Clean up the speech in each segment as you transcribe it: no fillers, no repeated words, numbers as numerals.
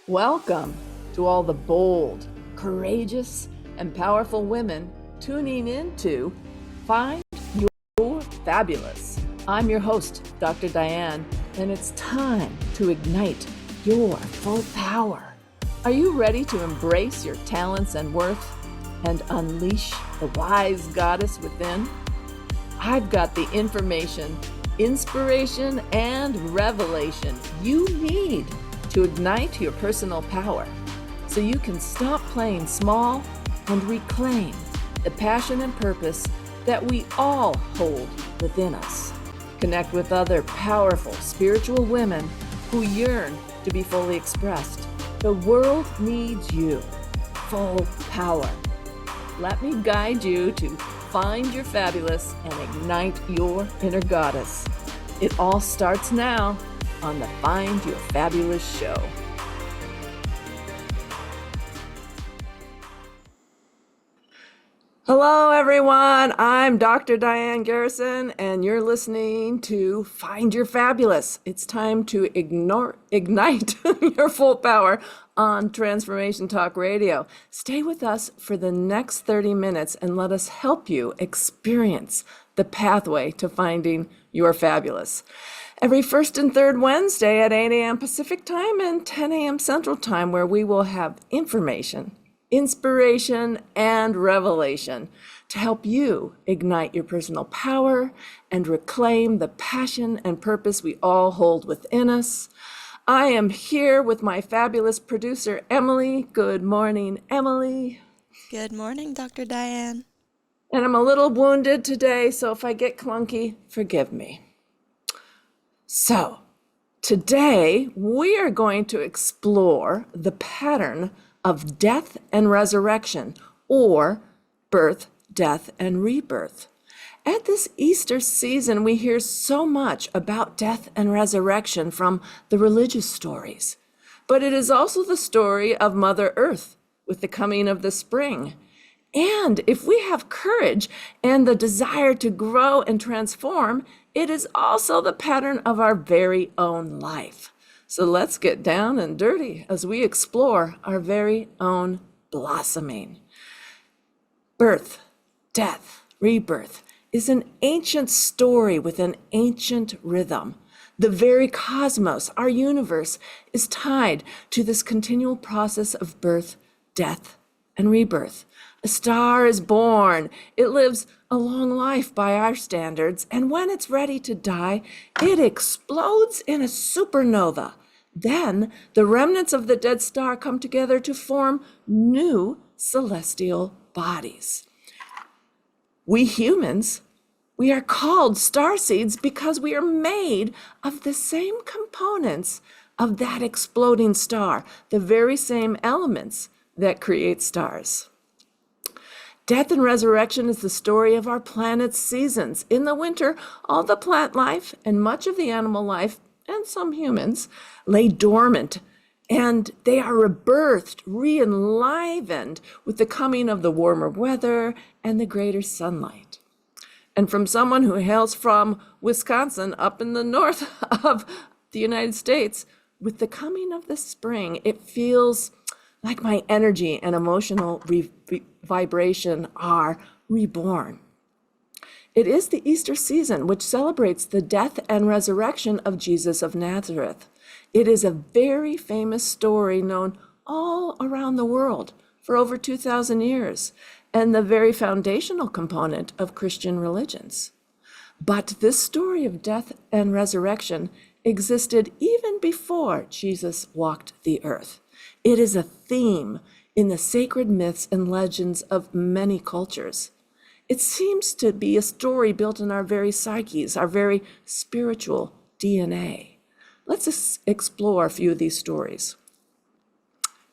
Welcome to all the bold, courageous, and powerful women tuning into Find Your Fabulous. I'm your host, Dr. Diane, and it's time to ignite your full power. Are you ready to embrace your talents and worth and unleash the wise goddess within? I've got the information, inspiration, and revelation you need to ignite your personal power so you can stop playing small and reclaim the passion and purpose that we all hold within us. Connect with other powerful spiritual women who yearn to be fully expressed. The world needs you. Full power. Let me guide you to find your fabulous and ignite your inner goddess. It all starts now on the Find Your Fabulous show. Hello, everyone. I'm Dr. Diane Garrison, and you're listening to Find Your Fabulous. It's time to ignite your full power on Transformation Talk Radio. Stay with us for the next 30 minutes and let us help you experience the pathway to finding your fabulous. Every first and third Wednesday at 8 a.m. Pacific Time and 10 a.m. Central Time, where we will have information, inspiration, and revelation to help you ignite your personal power and reclaim the passion and purpose we all hold within us. I am here with my fabulous producer, Emily. Good morning, Emily. Good morning, Dr. Diane. And I'm a little wounded today, so if I get clunky, forgive me. So, today we are going to explore the pattern of death and resurrection, or birth, death, and rebirth. At this Easter season, we hear so much about death and resurrection from the religious stories. But it is also the story of Mother Earth with the coming of the spring. And if we have courage and the desire to grow and transform, it is also the pattern of our very own life. So let's get down and dirty as we explore our very own blossoming. Birth, death, rebirth is an ancient story with an ancient rhythm. The very cosmos, our universe, is tied to this continual process of birth, death, and rebirth. A star is born. It lives a long life by our standards, and when it's ready to die, it explodes in a supernova. Then the remnants of the dead star come together to form new celestial bodies. We humans, we are called starseeds because we are made of the same components of that exploding star, the very same elements that create stars. Death and resurrection is the story of our planet's seasons. In the winter, all the plant life and much of the animal life, and some humans, lay dormant, and they are rebirthed, re-enlivened with the coming of the warmer weather and the greater sunlight. And from someone who hails from Wisconsin up in the north of the United States, with the coming of the spring, it feels like my energy and emotional vibration are reborn. It is the Easter season, which celebrates the death and resurrection of Jesus of Nazareth. It is a very famous story known all around the world for over 2,000 years, and the very foundational component of Christian religions. But this story of death and resurrection existed even before Jesus walked the earth. It is a theme in the sacred myths and legends of many cultures. It seems to be a story built in our very psyches, our very spiritual DNA. Let's explore a few of these stories.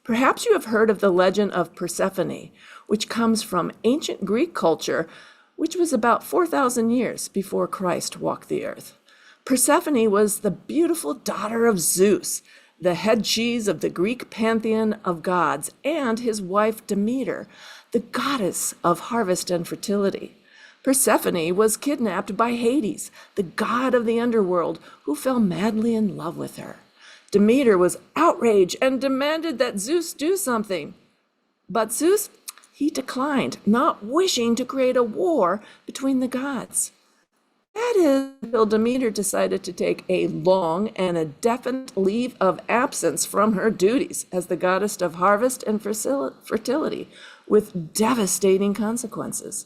Perhaps you have heard of the legend of Persephone, which comes from ancient Greek culture, which was about 4,000 years before Christ walked the earth. Persephone was the beautiful daughter of Zeus, the head cheese of the Greek pantheon of gods, and his wife Demeter, the goddess of harvest and fertility. Persephone was kidnapped by Hades, the god of the underworld, who fell madly in love with her. Demeter was outraged and demanded that Zeus do something. But Zeus, he declined, not wishing to create a war between the gods. That is until Demeter decided to take a long and indefinite leave of absence from her duties as the goddess of harvest and fertility, with devastating consequences.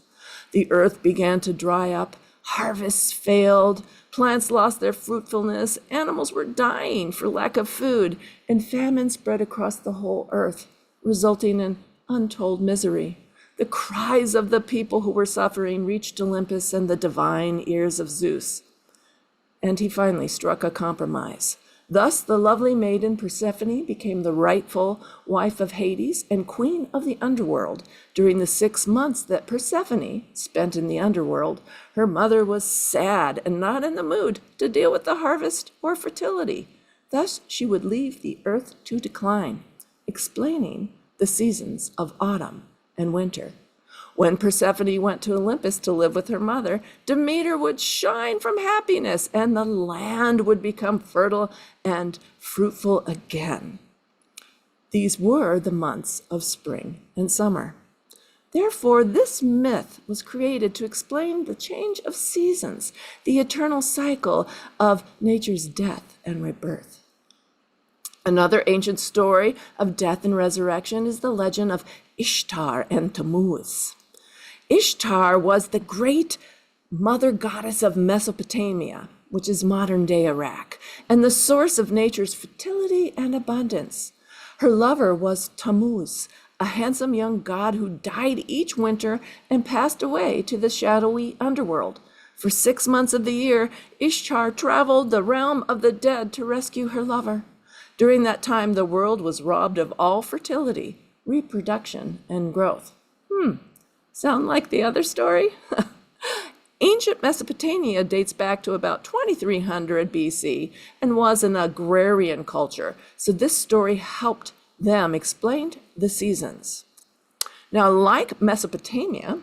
The earth began to dry up, harvests failed, plants lost their fruitfulness, animals were dying for lack of food, and famine spread across the whole earth, resulting in untold misery. The cries of the people who were suffering reached Olympus and the divine ears of Zeus, and he finally struck a compromise. Thus, the lovely maiden Persephone became the rightful wife of Hades and queen of the underworld. During the 6 months that Persephone spent in the underworld, her mother was sad and not in the mood to deal with the harvest or fertility. Thus, she would leave the earth to decline, explaining the seasons of autumn and winter. When Persephone went to Olympus to live with her mother, Demeter would shine from happiness, and the land would become fertile and fruitful again. These were the months of spring and summer. Therefore, this myth was created to explain the change of seasons, the eternal cycle of nature's death and rebirth. Another ancient story of death and resurrection is the legend of Ishtar and Tammuz. Ishtar was the great mother goddess of Mesopotamia, which is modern-day Iraq, and the source of nature's fertility and abundance. Her lover was Tammuz, a handsome young god who died each winter and passed away to the shadowy underworld. For 6 months of the year, Ishtar traveled the realm of the dead to rescue her lover. During that time, the world was robbed of all fertility, reproduction, and growth. Sound like the other story? Ancient Mesopotamia dates back to about 2300 BC and was an agrarian culture, so this story helped them explain the seasons. Now, like Mesopotamia,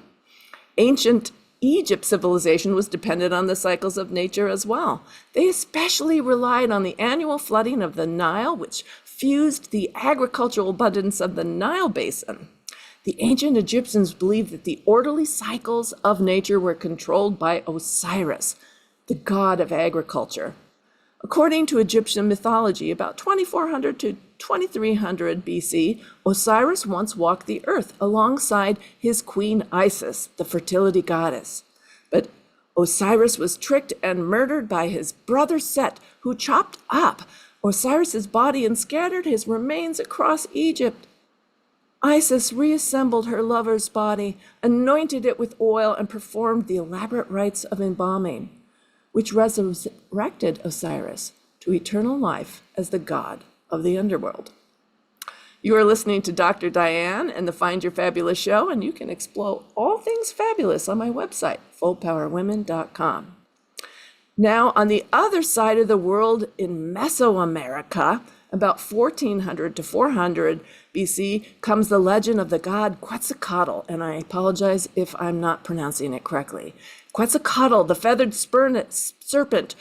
ancient Egypt civilization was dependent on the cycles of nature as well. They especially relied on the annual flooding of the Nile, which fused the agricultural abundance of the Nile basin. The ancient Egyptians believed that the orderly cycles of nature were controlled by Osiris, the god of agriculture. According to Egyptian mythology, about 2400 to 2300 BC, Osiris once walked the earth alongside his queen Isis, the fertility goddess. But Osiris was tricked and murdered by his brother Set, who chopped up Osiris's body and scattered his remains across Egypt. Isis reassembled her lover's body, anointed it with oil, and performed the elaborate rites of embalming, which resurrected Osiris to eternal life as the god of the underworld. You are listening to Dr. Diane and the Find Your Fabulous show, and you can explore all things fabulous on my website, fullpowerwomen.com. Now, on the other side of the world in Mesoamerica, about 1400 to 400 BC, comes the legend of the god Quetzalcoatl, and I apologize if I'm not pronouncing it correctly. Quetzalcoatl, the feathered serpent,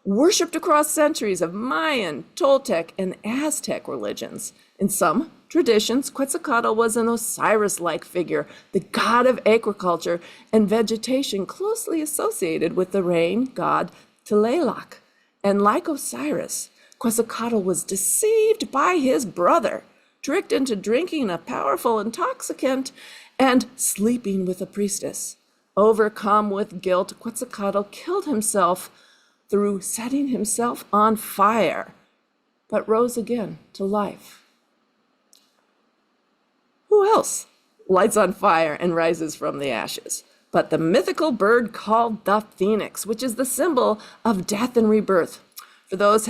worshipped across centuries of Mayan, Toltec, and Aztec religions. In some traditions, Quetzalcoatl was an Osiris-like figure, the god of agriculture and vegetation, closely associated with the rain god Tlaloc. And like Osiris, Quetzalcoatl was deceived by his brother, tricked into drinking a powerful intoxicant and sleeping with a priestess. Overcome with guilt, Quetzalcoatl killed himself through setting himself on fire, but rose again to life. Who else lights on fire and rises from the ashes but the mythical bird called the phoenix, which is the symbol of death and rebirth? For those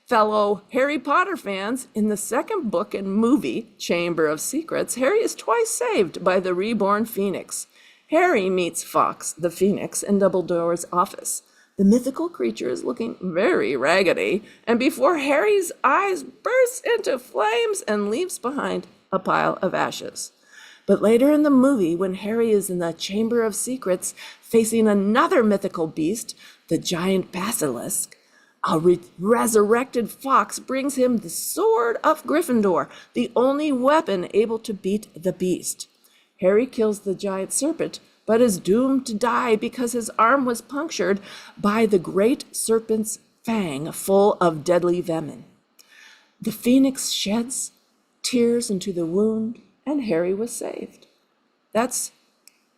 fellow Harry Potter fans, in the second book and movie, Chamber of Secrets, Harry is twice saved by the reborn phoenix. Harry meets Fawkes, the phoenix, in Dumbledore's office. The mythical creature is looking very raggedy, and before Harry's eyes bursts into flames and leaves behind a pile of ashes. But later in the movie, when Harry is in the Chamber of Secrets facing another mythical beast, the giant basilisk, A resurrected fox brings him the sword of Gryffindor, the only weapon able to beat the beast. Harry kills the giant serpent, but is doomed to die because his arm was punctured by the great serpent's fang full of deadly venom. The phoenix sheds tears into the wound, and Harry was saved. That's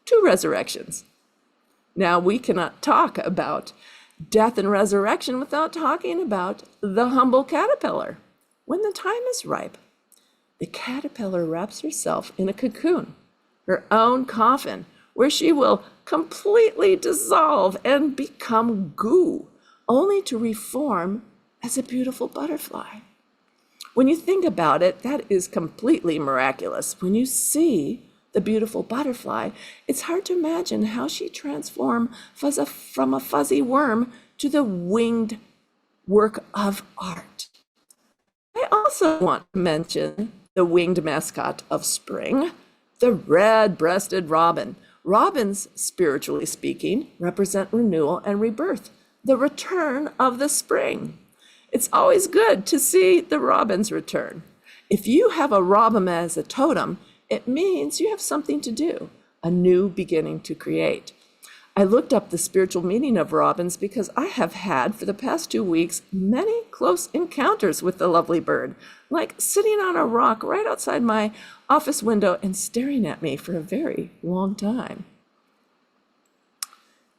2 resurrections. Now, we cannot talk about death and resurrection without talking about the humble caterpillar. When the time is ripe, the caterpillar wraps herself in a cocoon, her own coffin, where she will completely dissolve and become goo, only to reform as a beautiful butterfly. When you think about it, that is completely miraculous. When you see the beautiful butterfly, it's hard to imagine how she transformed from a fuzzy worm to the winged work of art. I also want to mention the winged mascot of spring, the red-breasted robin. Robins, spiritually speaking, represent renewal and rebirth, the return of the spring. It's always good to see the robins return. If you have a robin as a totem, it means you have something to do, a new beginning to create. I looked up the spiritual meaning of robins because I have had, for the past 2 weeks, many close encounters with the lovely bird, like sitting on a rock right outside my office window and staring at me for a very long time.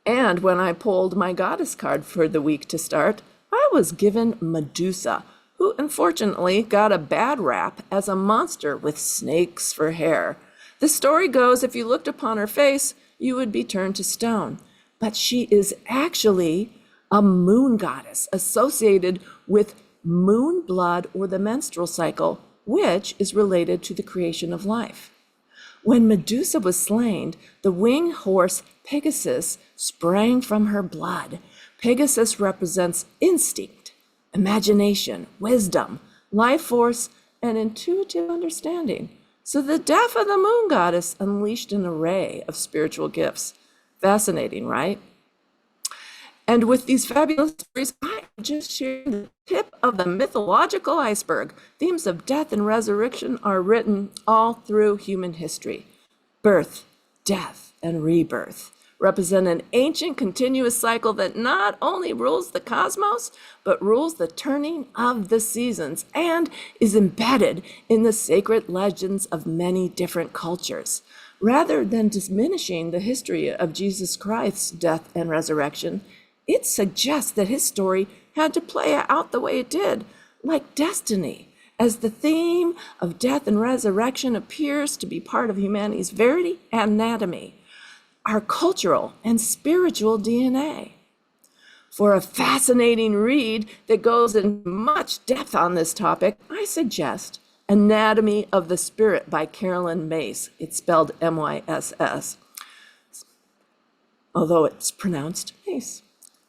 And when I pulled my goddess card for the week to start, I was given Medusa, who unfortunately got a bad rap as a monster with snakes for hair. The story goes, if you looked upon her face, you would be turned to stone. But she is actually a moon goddess associated with moon blood or the menstrual cycle, which is related to the creation of life. When Medusa was slain, the winged horse Pegasus sprang from her blood. Pegasus represents instinct, imagination, wisdom, life force, and intuitive understanding. So the death of the moon goddess unleashed an array of spiritual gifts. Fascinating, right? And with these fabulous stories, I am just sharing the tip of the mythological iceberg. Themes of death and resurrection are written all through human history. Birth, death, and rebirth represent an ancient continuous cycle that not only rules the cosmos, but rules the turning of the seasons and is embedded in the sacred legends of many different cultures. Rather than diminishing the history of Jesus Christ's death and resurrection, it suggests that his story had to play out the way it did, like destiny, as the theme of death and resurrection appears to be part of humanity's very anatomy, our cultural and spiritual DNA. For a fascinating read that goes into much depth on this topic, I suggest Anatomy of the Spirit by Carolyn Myss. It's spelled M-Y-S-S, although it's pronounced Mace.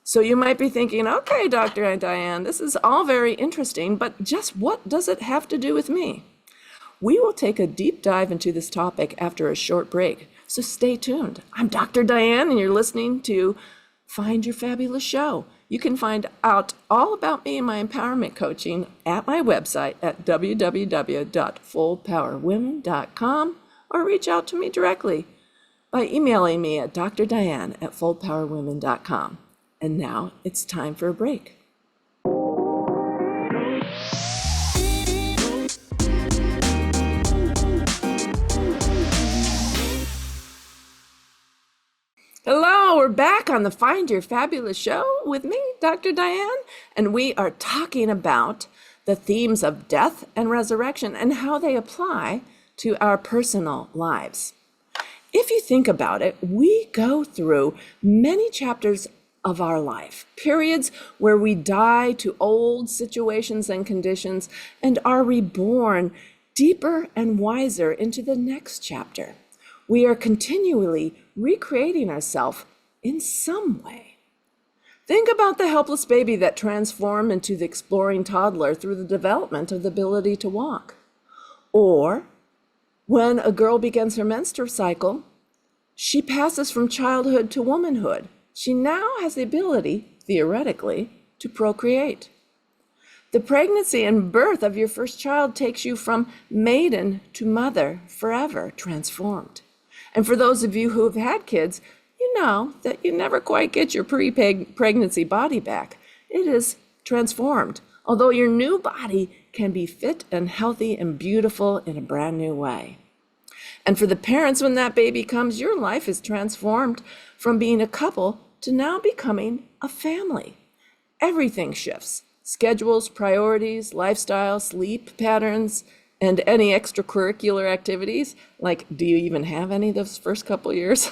So you might be thinking, okay, Dr. Diane, this is all very interesting, but just what does it have to do with me? We will take a deep dive into this topic after a short break, so stay tuned. I'm Dr. Diane, and you're listening to Find Your Fabulous Show. You can find out all about me and my empowerment coaching at my website at www.fullpowerwomen.com, or reach out to me directly by emailing me at drdiane@fullpowerwomen.com. And now it's time for a break. Hello, we're back on the Find Your Fabulous Show with me, Dr. Diane, and we are talking about the themes of death and resurrection and how they apply to our personal lives. If you think about it, we go through many chapters of our life, periods where we die to old situations and conditions and are reborn deeper and wiser into the next chapter. We are continually recreating ourselves in some way. Think about the helpless baby that transformed into the exploring toddler through the development of the ability to walk. Or when a girl begins her menstrual cycle, she passes from childhood to womanhood. She now has the ability, theoretically, to procreate. The pregnancy and birth of your first child takes you from maiden to mother, forever transformed. And for those of you who have had kids, you know that you never quite get your pre-pregnancy body back. It is transformed, although your new body can be fit and healthy and beautiful in a brand new way. And for the parents, when that baby comes, your life is transformed from being a couple to now becoming a family. Everything shifts. Schedules, priorities, lifestyle, sleep patterns, and any extracurricular activities. Like, do you even have any those first couple years?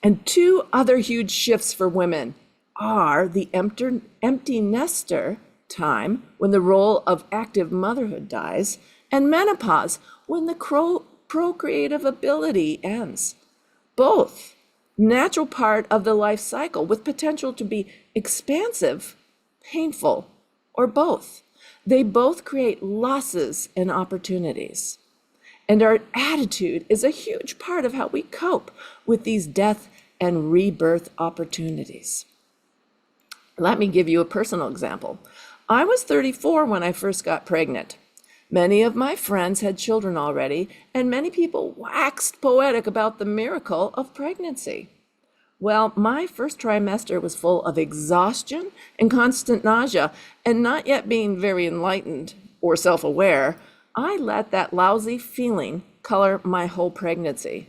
And two other huge shifts for women are the empty nester time, when the role of active motherhood dies, and menopause, when the procreative ability ends. Both natural part of the life cycle with potential to be expansive, painful, or both. They both create losses and opportunities. And our attitude is a huge part of how we cope with these death and rebirth opportunities. Let me give you a personal example. I was 34 when I first got pregnant. Many of my friends had children already, and many people waxed poetic about the miracle of pregnancy. Well, my first trimester was full of exhaustion and constant nausea, and not yet being very enlightened or self-aware, I let that lousy feeling color my whole pregnancy.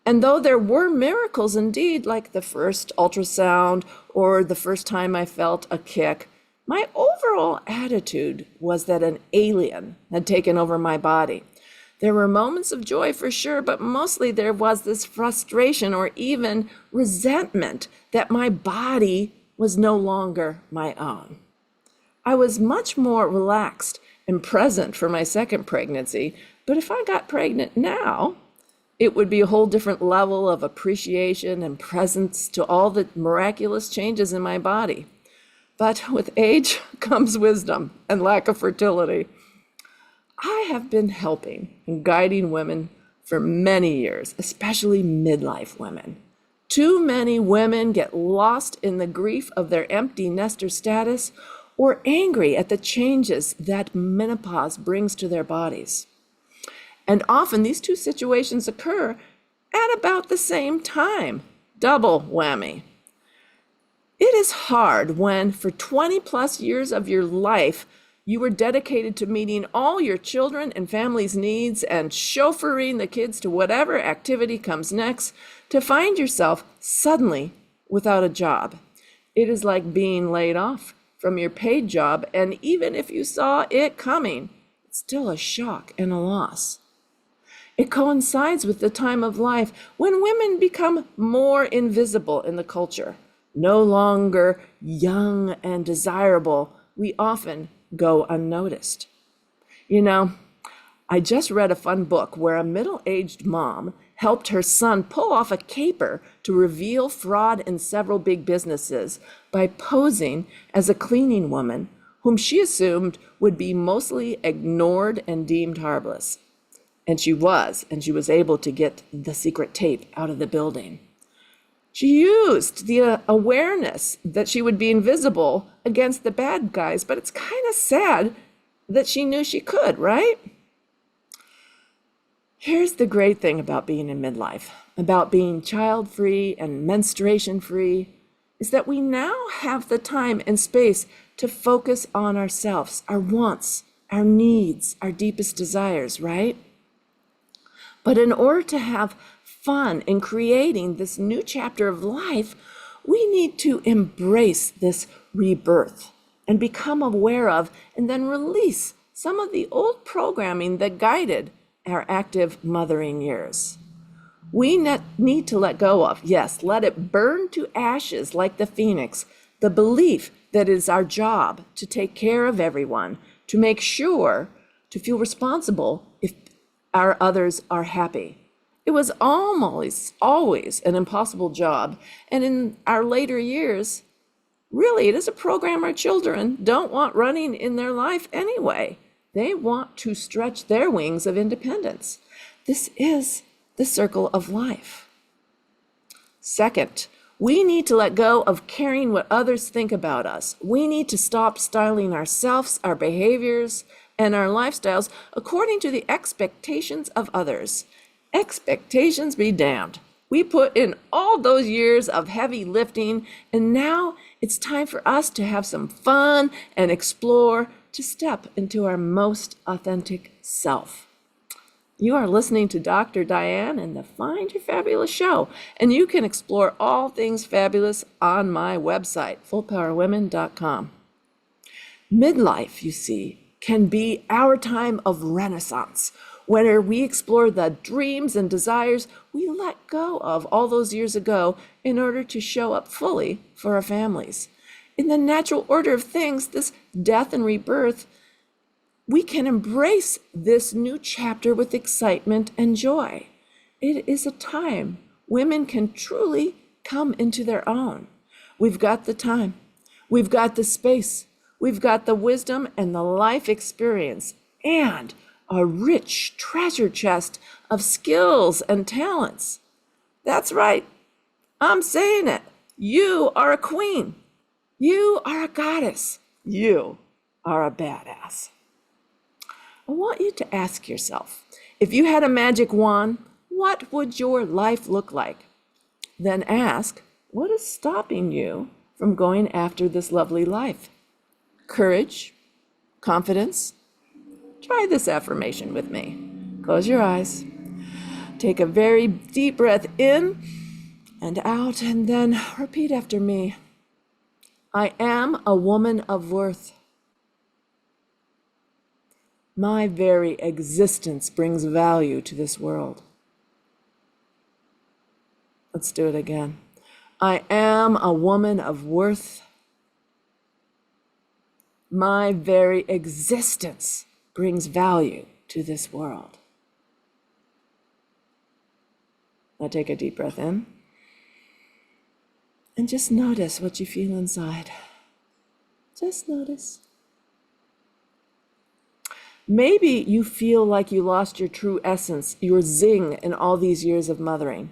And though there were miracles indeed, like the first ultrasound or the first time I felt a kick, my overall attitude was that an alien had taken over my body. There were moments of joy for sure, but mostly there was this frustration or even resentment that my body was no longer my own. I was much more relaxed and present for my second pregnancy, but if I got pregnant now, it would be a whole different level of appreciation and presence to all the miraculous changes in my body. But with age comes wisdom and lack of fertility. I have been helping and guiding women for many years, especially midlife women. Too many women get lost in the grief of their empty nester status or angry at the changes that menopause brings to their bodies. And often these two situations occur at about the same time. Double whammy. It is hard when for 20 plus years of your life, you were dedicated to meeting all your children and family's needs and chauffeuring the kids to whatever activity comes next, to find yourself suddenly without a job. It is like being laid off from your paid job, and even if you saw it coming, it's still a shock and a loss. It coincides with the time of life when women become more invisible in the culture. No longer young and desirable, we often go unnoticed. You know, I just read a fun book where a middle-aged mom helped her son pull off a caper to reveal fraud in several big businesses by posing as a cleaning woman whom she assumed would be mostly ignored and deemed harmless. And she was able to get the secret tape out of the building. She used the awareness that she would be invisible against the bad guys, but it's kind of sad that she knew she could, right? Here's the great thing about being in midlife, about being child-free and menstruation-free, is that we now have the time and space to focus on ourselves, our wants, our needs, our deepest desires, right? But in order to have fun in creating this new chapter of life, we need to embrace this rebirth and become aware of and then release some of the old programming that guided our active mothering years. We need to let go of, yes, let it burn to ashes like the phoenix, the belief that it is our job to take care of everyone, to make sure, to feel responsible if our others are happy. It was almost always an impossible job. And in our later years, really, it is a program our children don't want running in their life anyway. They want to stretch their wings of independence. This is the circle of life. Second, We need to let go of caring what others think about us. We need to stop styling ourselves, our behaviors, and our lifestyles according to the expectations of others. Expectations be damned. We put in all those years of heavy lifting, and now it's time for us to have some fun and explore, to step into our most authentic self. You are listening to Dr. Diane and the Find Your Fabulous show, and you can explore all things fabulous on my website, fullpowerwomen.com. Midlife, you see, can be our time of renaissance, where we explore the dreams and desires we let go of all those years ago in order to show up fully for our families. In the natural order of things, this death and rebirth, we can embrace this new chapter with excitement and joy. It is a time women can truly come into their own. We've got the time, we've got the space, we've got the wisdom and the life experience, and a rich treasure chest of skills and talents. That's right, I'm saying it. You are a queen. You are a goddess. You are a badass. I want you to ask yourself, if you had a magic wand, what would your life look like? Then ask, what is stopping you from going after this lovely life? Courage? Confidence? Try this affirmation with me. Close your eyes. Take a very deep breath in and out, and then repeat after me. I am a woman of worth. My very existence brings value to this world. Let's do it again. I am a woman of worth. My very existence brings value to this world. Now take a deep breath in and just notice what you feel inside. Just notice. Maybe you feel like you lost your true essence, your zing in all these years of mothering.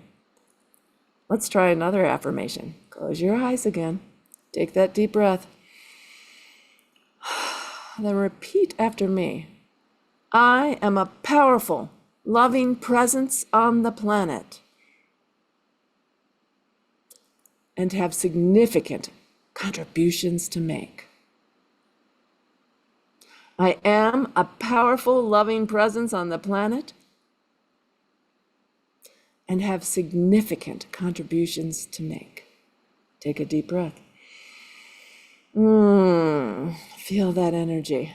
Let's try another affirmation. Close your eyes again. Take that deep breath. Then repeat after me. I am a powerful, loving presence on the planet and have significant contributions to make. I am a powerful, loving presence on the planet and have significant contributions to make. Take a deep breath. Feel that energy.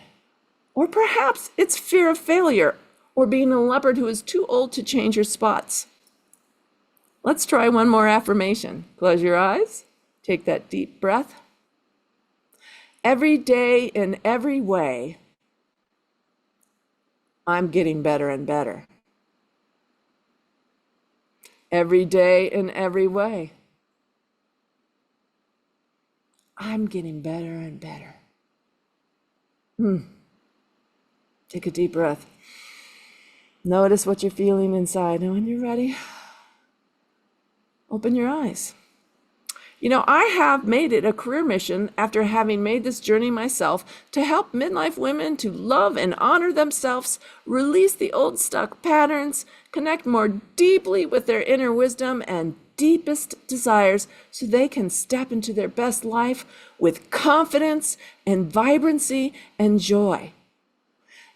Or perhaps it's fear of failure or being a leopard who is too old to change your spots. Let's try one more affirmation. Close your eyes. Take that deep breath. Every day in every way, I'm getting better and better. Every day in every way, I'm getting better and better. Take a deep breath. Notice what you're feeling inside. And when you're ready, open your eyes. You know, I have made it a career mission after having made this journey myself to help midlife women to love and honor themselves, release the old stuck patterns, connect more deeply with their inner wisdom and deepest desires so they can step into their best life with confidence and vibrancy and joy.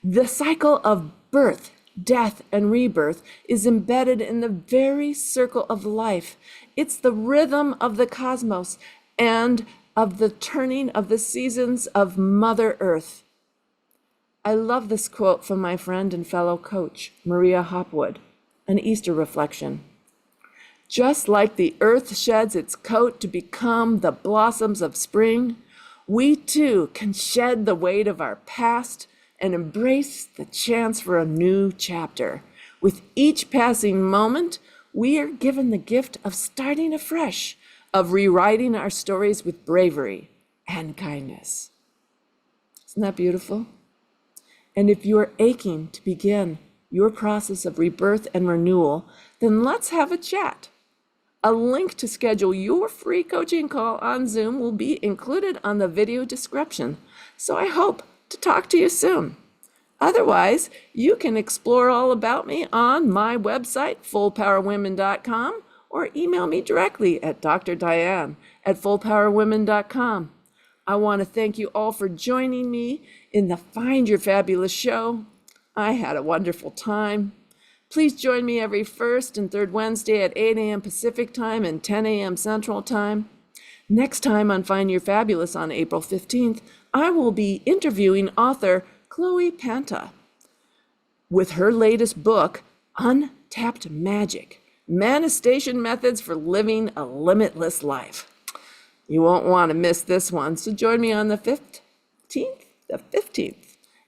The cycle of birth, death, and rebirth is embedded in the very circle of life. It's the rhythm of the cosmos and of the turning of the seasons of Mother Earth. I love this quote from my friend and fellow coach, Maria Hopwood, an Easter reflection. Just like the earth sheds its coat to become the blossoms of spring, we too can shed the weight of our past and embrace the chance for a new chapter. With each passing moment, we are given the gift of starting afresh, of rewriting our stories with bravery and kindness. Isn't that beautiful? And if you are aching to begin your process of rebirth and renewal, then let's have a chat. A link to schedule your free coaching call on Zoom will be included on the video description, so I hope to talk to you soon. Otherwise, you can explore all about me on my website, fullpowerwomen.com, or email me directly at drdiane@fullpowerwomen.com. I want to thank you all for joining me in the Find Your Fabulous show. I had a wonderful time. Please join me every first and third Wednesday at 8 a.m. Pacific Time and 10 a.m. Central Time. Next time on Find Your Fabulous on April 15th, I will be interviewing author Chloe Panta with her latest book, Untapped Magic: Manifestation Methods for Living a Limitless Life. You won't want to miss this one, so join me on the 15th.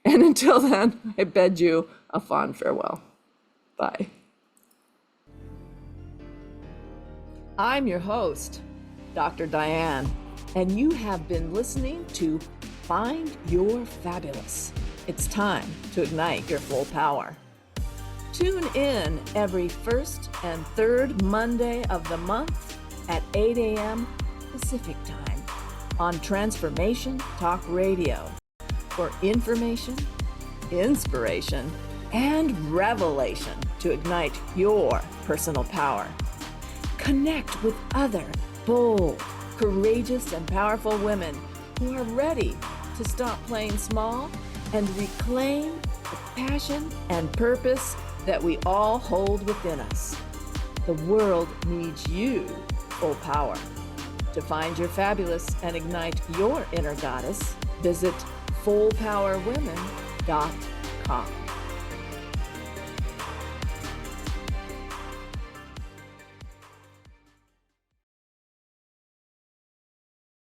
And until then, I bid you a fond farewell. Bye. I'm your host, Dr. Diane, and you have been listening to Find Your Fabulous. It's time to ignite your full power. Tune in every first and third Monday of the month at 8 a.m. Pacific Time on Transformation Talk Radio for information, inspiration, and revelation to ignite your personal power. Connect with other bold, courageous, and powerful women who are ready to stop playing small and reclaim the passion and purpose that we all hold within us. The world needs you, full power. To find your fabulous and ignite your inner goddess, visit fullpowerwomen.com.